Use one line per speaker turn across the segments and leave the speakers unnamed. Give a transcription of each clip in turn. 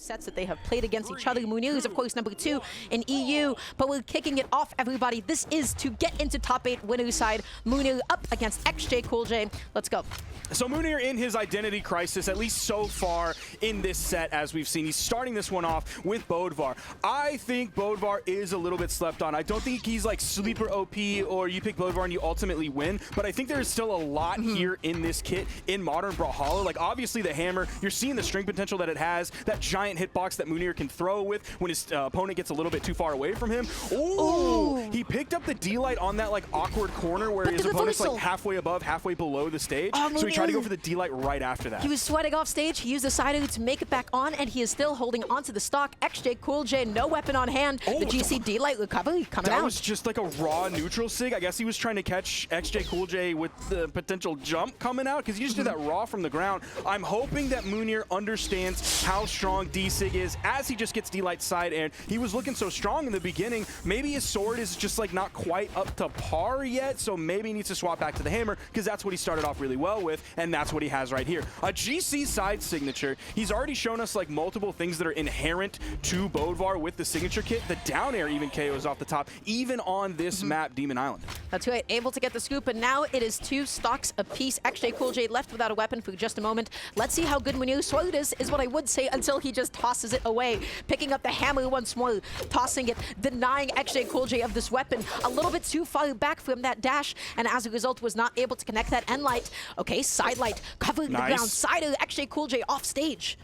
sets that they have played against each other. Mounir is, of course, number 2 in EU, but we're kicking it off, everybody. This is to get into top 8 winner's side. Mounir up against xjCoolj. Let's go.
So Mounir in his identity crisis, at least so far in this set, as we've seen. He's starting this one off with Bodvar. I think Bodvar is a little bit slept on. I don't think he's like sleeper OP or you pick Bodvar and you ultimately win, but I think there is still a lot here in this kit in modern Brawlhalla. Like obviously the hammer, you're seeing the string potential that it has, that giant hitbox that Mounir can throw with when his opponent gets a little bit too far away from him. Ooh! He picked up the D-Light on that like awkward corner where his opponent's like halfway above, halfway below the stage. So he tried to go for the D-Light right after that.
He was sweating off stage. He used the side to make it back on, and he is still holding onto the stock. xjCoolj, no weapon on hand. The GC D-Light recovery coming out.
That was just like a raw neutral sig. I guess he was trying to catch xjCoolj with the potential jump coming out because he just did that raw from the ground. I'm hoping that Mounir understands how strong D-Sig is as he just gets D-Light side air. He was looking so strong in the beginning. Maybe his sword is just like not quite up to par yet, so maybe he needs to swap back to the hammer because that's what he started off really well with, and that's what he has right here. A GC side signature. He's already shown us like multiple things that are inherent to Bodvar with the signature kit. The down air even KOs off the top, even on this map, Demon Island.
That's right, able to get the scoop, and now it is 2 stocks apiece. xjCoolj left without a weapon for just a moment. Let's see how good Mounir sword is what I would say until he just tosses it away. Picking up the hammer once more, tossing it, denying xjCoolj of this weapon. A little bit too far back from that dash, and as a result was not able to connect that end light. Okay, side light, covering the ground, side of xjCoolj off stage.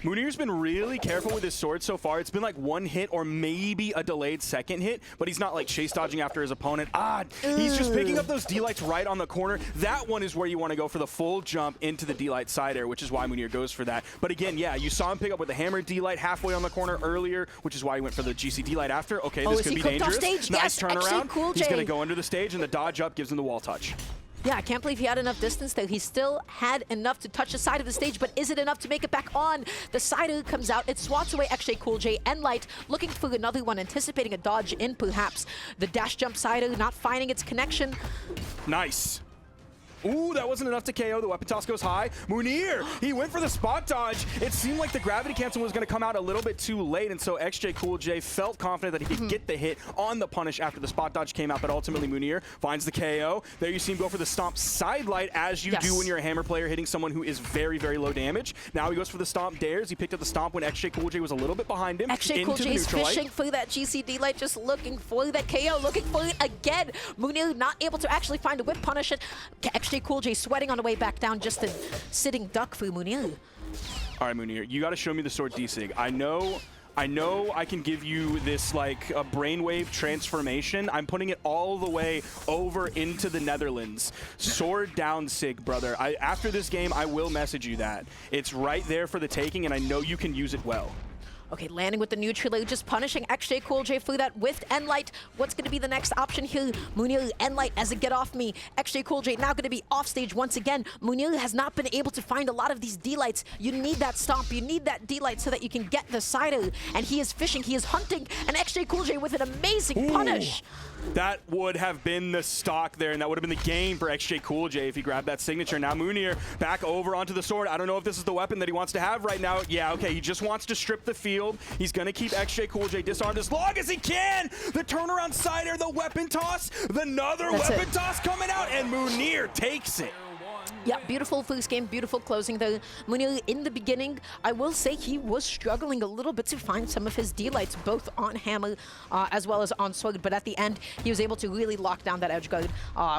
Mounir's been really careful with his sword so far. It's been like one hit or maybe a delayed second hit, but he's not like chase dodging after his opponent. He's just picking up those D-Lights right on the corner. That one is where you want to go for the full jump into the D-Light side air, which is why Mounir goes for that. But again, yeah, you saw him pick up with the hammer D-Light halfway on the corner earlier, which is why he went for the GC D-Light after. Okay, this could be dangerous. Nice turnaround. He's going to go under the stage, and the dodge up gives him the wall touch.
Yeah, I can't believe he had enough distance there. He still had enough to touch the side of the stage, but is it enough to make it back on? The side comes out, it swats away xjCoolj and Light, looking for another one, anticipating a dodge in perhaps. The dash jump side not finding its connection.
Nice. Ooh, that wasn't enough to KO. The weapon toss goes high. Mounir, he went for the spot dodge. It seemed like the gravity cancel was going to come out a little bit too late, and so xjCoolj felt confident that he could get the hit on the punish after the spot dodge came out, but ultimately Mounir finds the KO. There you see him go for the stomp side light, as you do when you're a hammer player hitting someone who is very, very low damage. Now he goes for the stomp dares. He picked up the stomp when xjCoolj was a little bit behind him.
xjCoolj is fishing for that GC D-Light, just looking for that KO, looking for it again. Mounir not able to actually find a whip punish it. xjCoolj sweating on the way back down, just a sitting duck for Mounir.
All right, Mounir, you got to show me the sword D-Sig. I know I can give you this like a brainwave transformation. I'm putting it all the way over into the Netherlands. Sword down Sig, brother. After this game, I will message you that. It's right there for the taking, and I know you can use it well.
Okay, landing with the neutral, just punishing xjCoolj for that with N-Light. What's going to be the next option here? Mounir, N-Light as a get off me. xjCoolj now going to be off stage once again. Mounir has not been able to find a lot of these D-Lights. You need that stomp, you need that D-Light so that you can get the cider. And he is fishing, he is hunting, and xjCoolj with an amazing punish.
That would have been the stock there, and that would have been the game for xjCoolj if he grabbed that signature. Now Mounir back over onto the sword. I don't know if this is the weapon that he wants to have right now. Yeah, okay, he just wants to strip the field. He's going to keep xjCoolj disarmed as long as he can. The turnaround side air, the weapon toss, another weapon toss coming out, and Mounir takes it.
Yeah, beautiful first game, beautiful closing though. Mounir, in the beginning, I will say he was struggling a little bit to find some of his D-Lights, both on hammer as well as on sword, but at the end, he was able to really lock down that edge guard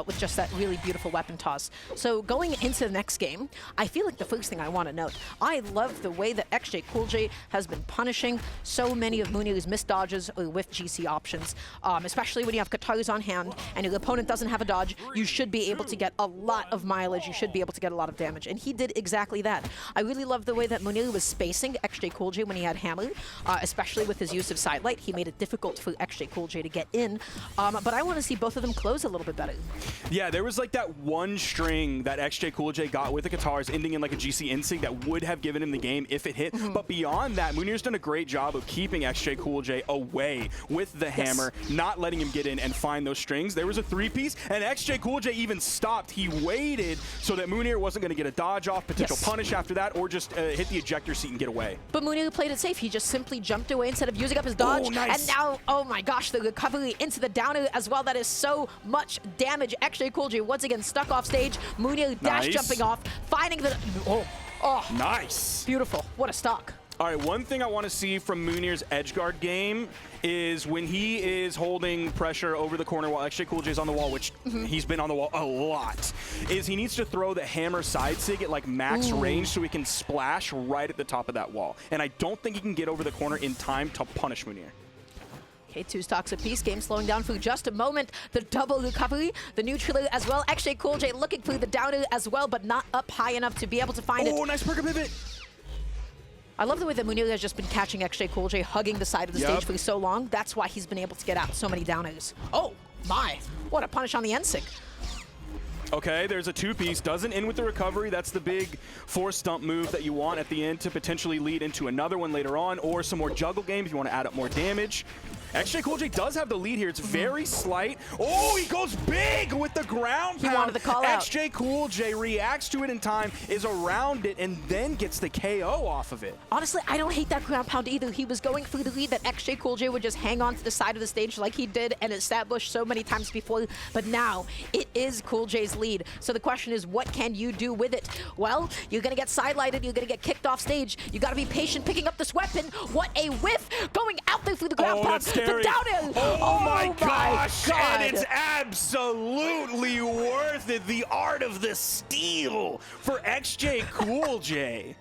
with just that really beautiful weapon toss. So going into the next game, I feel like the first thing I want to note, I love the way that xjCoolj has been punishing so many of Mounir's missed dodges with GC options, especially when you have Katars on hand and your opponent doesn't have a dodge. You should be able to get a lot of mileage. You should be able to get a lot of damage, and he did exactly that. I really love the way that Mounir was spacing xjCoolj when he had hammer, especially with his use of sidelight. He made it difficult for xjCoolj to get in, but I want to see both of them close a little bit better.
Yeah, there was like that one string that xjCoolj got with the Katars ending in like a GC insig that would have given him the game if it hit, but beyond that, Mounir's done a great job of keeping xjCoolj away with the hammer, not letting him get in and find those strings. There was a three-piece, and xjCoolj even stopped. He waited so that Mounir wasn't going to get a dodge off, potential
Yes.
punish after that, or just hit the ejector seat and get away.
But Mounir played it safe. He just simply jumped away instead of using up his dodge.
Oh, nice.
And now, oh my gosh, the recovery into the downer as well. That is so much damage. xjCoolj once again stuck off stage. Mounir dash jumping off, finding the... Oh,
Nice.
beautiful. What a stock.
All right, one thing I want to see from Mounir's edge guard game is when he is holding pressure over the corner while xjCoolj is on the wall, which he's been on the wall a lot, is he needs to throw the hammer side sig at like max range so he can splash right at the top of that wall. And I don't think he can get over the corner in time to punish Mounir.
Okay, 2 stocks apiece. Game slowing down for just a moment. The double recovery, the neutral as well. xjCoolj looking for the downer as well, but not up high enough to be able to find it.
Oh, nice perk pivot.
I love the way that Mounir has just been catching xjCoolj, hugging the side of the stage for so long. That's why he's been able to get out so many downers. Oh, my. What a punish on the end sig.
Okay, there's a 2-piece. Doesn't end with the recovery. That's the big force stump move that you want at the end to potentially lead into another one later on, or some more juggle game if you want to add up more damage. xjCoolj does have the lead here. It's very slight. Oh, he goes big with the ground pound.
He wanted the call out.
xjCoolj reacts to it in time, is around it, and then gets the KO off of it.
Honestly, I don't hate that ground pound either. He was going for the lead that xjCoolj would just hang on to the side of the stage like he did and established so many times before. But now, it is CoolJ's lead. So the question is, what can you do with it? Well, you're going to get sidelighted. You're going to get kicked off stage. You got to be patient picking up this weapon. What a whiff! Going out there for the ground pound.
That's scary.
The down air.
Oh my gosh!
God.
And it's absolutely worth it. The art of the steal for xjCoolj.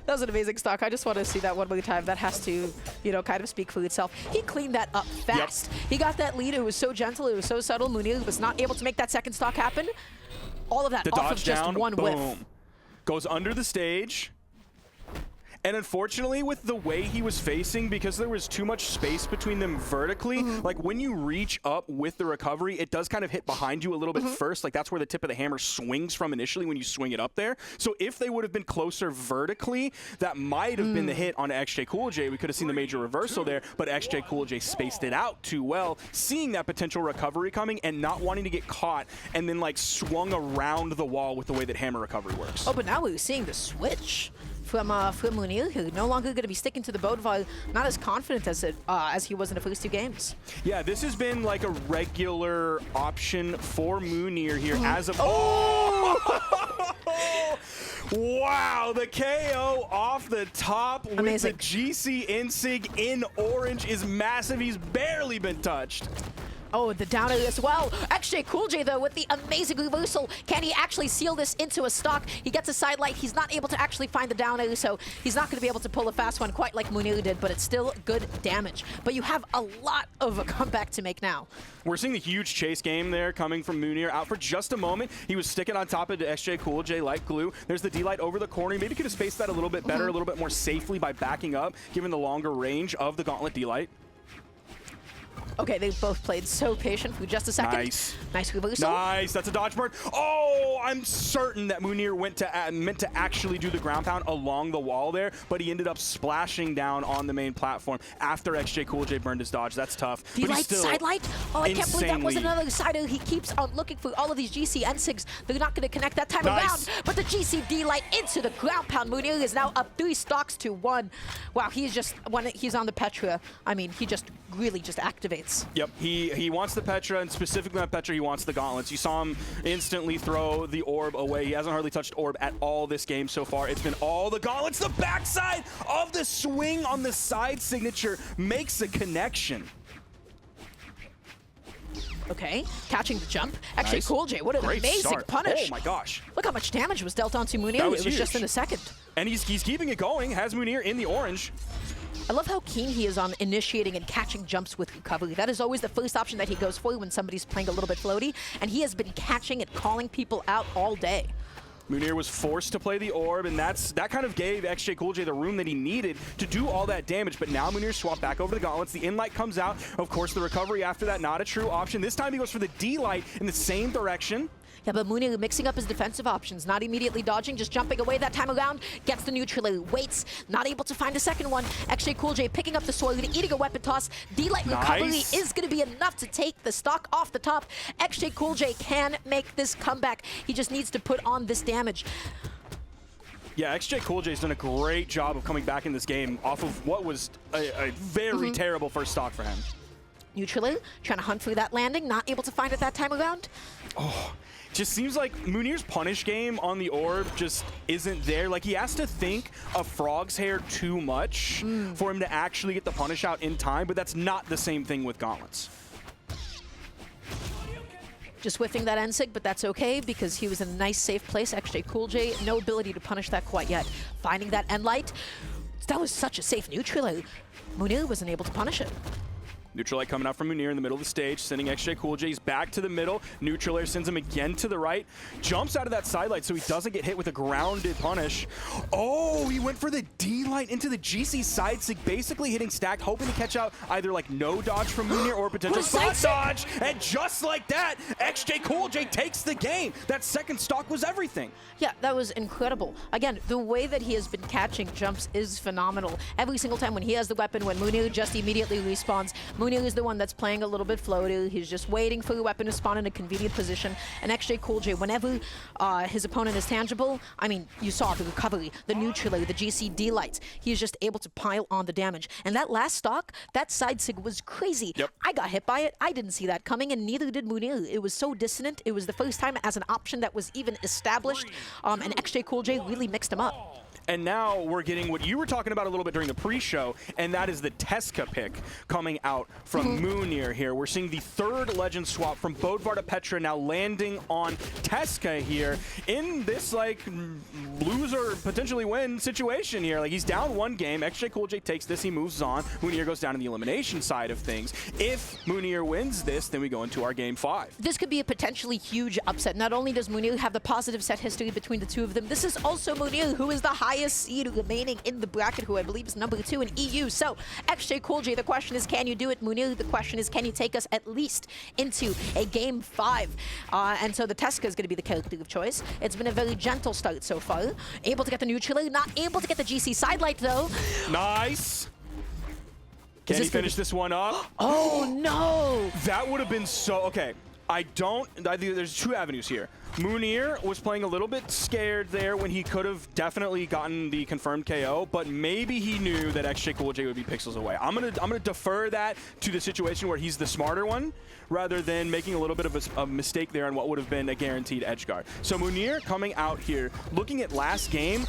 That was an amazing stock. I just want to see that one more time. That has to, you know, kind of speak for itself. He cleaned that up fast. He got that lead. It was so gentle. It was so subtle. Mounir was not able to make that second stock happen. All of that
The
off
dodge
of just
down,
one
boom.
whiff.
Goes under the stage. And unfortunately, with the way he was facing, because there was too much space between them vertically, like when you reach up with the recovery, it does kind of hit behind you a little bit first. Like that's where the tip of the hammer swings from initially when you swing it up there. So if they would have been closer vertically, that might have been the hit on xjCoolj. We could have seen the major reversal there, but xjCoolj spaced it out too well, seeing that potential recovery coming and not wanting to get caught, and then like swung around the wall with the way that hammer recovery works.
Oh, but now we're seeing the switch from Mounir, who no longer going to be sticking to the Brawlhalla, not as confident as he was in the first 2 games.
Yeah, this has been like a regular option for Mounir here as of... Wow, the KO off the top with
Amazing.
the GC Insig in orange is massive. He's barely been touched.
Oh, the downer as well. xjCoolj, though, with the amazing reversal. Can he actually seal this into a stock? He gets a side light. He's not able to actually find the downer, so he's not going to be able to pull a fast one quite like Mounir did, but it's still good damage. But you have a lot of a comeback to make now.
We're seeing the huge chase game there coming from Mounir out for just a moment. He was sticking on top of the xjCoolj like glue. There's the D-Light over the corner. He maybe could have spaced that a little bit better, a little bit more safely by backing up, given the longer range of the Gauntlet D-Light.
Okay, they both played so patient for just a second.
Nice.
Nice reversal.
Nice, that's a dodge burn. Oh, I'm certain that Mounir meant to actually do the ground pound along the wall there, but he ended up splashing down on the main platform after xjCoolj burned his dodge. That's tough.
D-Light, side light. Oh, I can't believe that was another sider. He keeps on looking for all of these GC N6s. They're not going to connect that time around, but the GC D-Light into the ground pound. Mounir is now up 3 stocks to 1. Wow, he's just, when he's on the Petra, I mean, he just really just activates.
Yep, he wants the Petra, and specifically on Petra, he wants the gauntlets. You saw him instantly throw the orb away. He hasn't hardly touched orb at all this game so far. It's been all the gauntlets. The backside of the swing on the side signature makes a connection.
Okay, catching the jump. xjCoolj, what an amazing punish.
Oh my gosh.
Look how much damage was dealt onto Mounir.
It was
just in a second.
And he's keeping it going, has Mounir in the orange.
I love how keen he is on initiating and catching jumps with recovery. That is always the first option that he goes for when somebody's playing a little bit floaty, and he has been catching and calling people out all day.
Mounir was forced to play the orb, and that kind of gave xjCoolj the room that he needed to do all that damage. But now Mounir swapped back over the gauntlets. The in-light comes out. Of course, the recovery after that, not a true option. This time he goes for the D-Light in the same direction.
Yeah, but Mounir mixing up his defensive options, not immediately dodging, just jumping away that time around, gets the neutral, waits, not able to find a second one. xjCoolj picking up the sword, eating a weapon toss. D-Light recovery is going to be enough to take the stock off the top. xjCoolj can make this comeback. He just needs to put on this damage.
Yeah, xjCoolj has done a great job of coming back in this game off of what was a very terrible first stock for him.
Neutral, trying to hunt through that landing, not able to find it that time around.
Oh, just seems like Mounir's punish game on the orb just isn't there. Like, he has to think of Frog's hair too much for him to actually get the punish out in time, but that's not the same thing with gauntlets.
Just whiffing that Ensig, but that's okay because he was in a nice, safe place. xjCoolj, no ability to punish that quite yet. Finding that end light, that was such a safe neutral. Mounir wasn't able to punish it.
Neutral Light coming out from Mounir in the middle of the stage, sending xjCoolj. He's back to the middle. Neutral Air sends him again to the right. Jumps out of that side light so he doesn't get hit with a grounded punish. Oh, he went for the D-Light into the GC side sig, basically hitting stacked, hoping to catch out either like no dodge from Mounir or potential spot dodge. And just like that, xjCoolj takes the game. That second stock was everything.
Yeah, that was incredible. Again, the way that he has been catching jumps is phenomenal. Every single time when he has the weapon, when Mounir just immediately respawns, Mounir is the one that's playing a little bit floaty. He's just waiting for the weapon to spawn in a convenient position. And xjCoolj, whenever his opponent is tangible, I mean, you saw the recovery, the neutral, the GC D-Lights. He is just able to pile on the damage. And that last stock, that side sig was crazy.
Yep.
I got hit by it. I didn't see that coming, and neither did Mounir. It was so dissonant. It was the first time as an option that was even established, and xjCoolj really mixed him up.
And now we're getting what you were talking about a little bit during the pre-show, and that is the Teska pick coming out from Mounir here. We're seeing the third legend swap from Bodvar to Petra now landing on Teska here in this, like, lose or potentially win situation here. Like, he's down one game. xjCoolj takes this. He moves on. Mounir goes down to the elimination side of things. If Mounir wins this, then we go into our game 5.
This could be a potentially huge upset. Not only does Mounir have the positive set history between the two of them, this is also Mounir, who is the highest seed remaining in the bracket, who I believe is number 2 in EU. So, xjCoolj, the question is, can you do it? Mounir, the question is, can you take us at least into a game 5? And so the Teska is going to be the character of choice. It's been a very gentle start so far. Able to get the neutral, not able to get the GC sidelight though.
Nice. Can he finish this one up?
Oh no!
That would have been so... Okay, I think there's two avenues here. Mounir was playing a little bit scared there when he could have definitely gotten the confirmed KO, but maybe he knew that xjCoolj would be pixels away. I'm gonna defer that to the situation where he's the smarter one, rather than making a little bit of a mistake there on what would have been a guaranteed edge guard. So Mounir coming out here, looking at last game,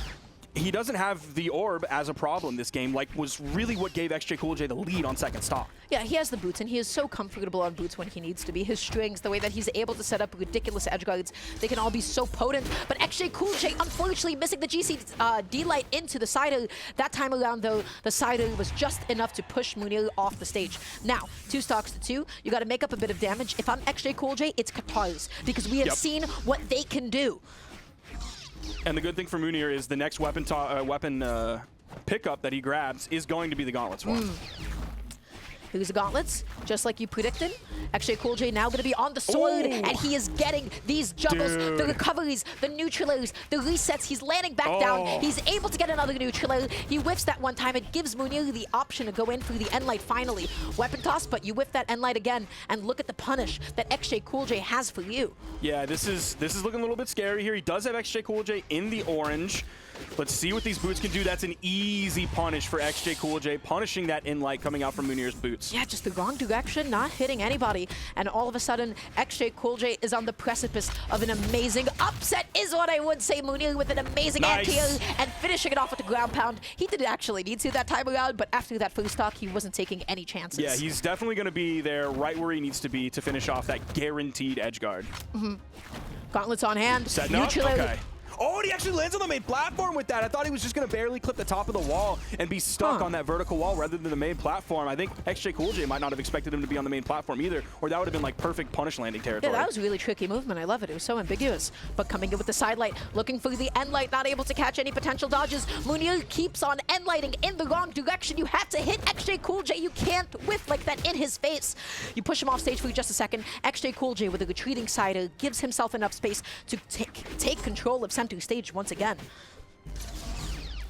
he doesn't have the orb as a problem this game, like was really what gave xjCoolj the lead on second stock.
Yeah, he has the boots, and he is so comfortable on boots when he needs to be. His strings, the way that he's able to set up ridiculous edge guards, they can all be so potent. But xjCoolj, unfortunately, missing the GC D-Light into the Cider. That time around, though, the Cider was just enough to push Mounir off the stage. Now, 2 stocks to 2, you got to make up a bit of damage. If I'm xjCoolj, it's Katars, because we have seen what they can do.
And the good thing for Mounir is the next weapon pickup that he grabs is going to be the Gauntlet swap.
Here's the gauntlets, just like you predicted. xjCoolj now going to be on the sword, and he is getting these juggles, the recoveries, the neutralers, the resets. He's landing back down. He's able to get another neutral. He whiffs that one time. It gives Mounir the option to go in through the end light finally. Weapon toss, but you whiff that end light again, and look at the punish that xjCoolj has for you.
Yeah, this is looking a little bit scary here. He does have xjCoolj in the orange. Let's see what these boots can do. That's an easy punish for xjCoolj, punishing that in light coming out from Mounir's boots.
Yeah, just the wrong direction, not hitting anybody. And all of a sudden, xjCoolj is on the precipice of an amazing upset, is what I would say. Mounir with an amazing anti-air and finishing it off with the ground pound. He didn't actually need to that time around, but after that first stock, he wasn't taking any chances.
Yeah, he's definitely going to be there right where he needs to be to finish off that guaranteed edge guard.
Gauntlets on hand.
Setting up? Okay. Oh, and he actually lands on the main platform with that. I thought he was just going to barely clip the top of the wall and be stuck on that vertical wall rather than the main platform. I think xjCoolj might not have expected him to be on the main platform either, or that would have been like perfect punish landing territory.
Yeah, that was a really tricky movement. I love it. It was so ambiguous. But coming in with the side light, looking for the end light, not able to catch any potential dodges. Mounir keeps on end lighting in the wrong direction. You have to hit xjCoolj. You can't whiff like that in his face. You push him off stage for just a second. xjCoolj with a retreating sider gives himself enough space to take control of center stage once again.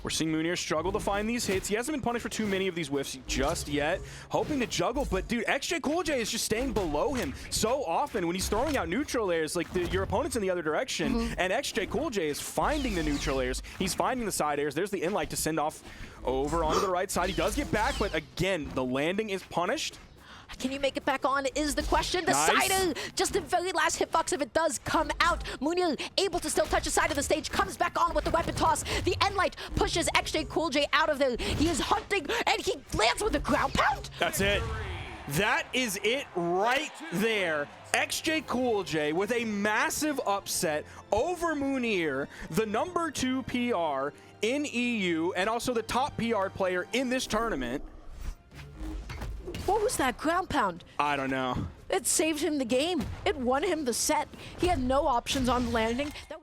We're seeing Mounir struggle to find these hits. He hasn't been punished for too many of these whiffs just yet. Hoping to juggle, but dude, xjCoolj is just staying below him so often when he's throwing out neutral layers, like your opponent's in the other direction, and xjCoolj is finding the neutral layers. He's finding the side airs. There's the in light to send off over onto the right side. He does get back, but again, the landing is punished.
Can you make it back on is the question. The sider, just the very last hitbox if it does come out. Mounir able to still touch the side of the stage, comes back on with the weapon toss. The end light pushes xjCoolj out of there. He is hunting and he lands with a ground pound.
That's it. That is it right there. xjCoolj with a massive upset over Mounir, the #2 PR in EU and also the top PR player in this tournament.
What was that ground pound?
I don't know.
It saved him the game. It won him the set. He had no options on landing.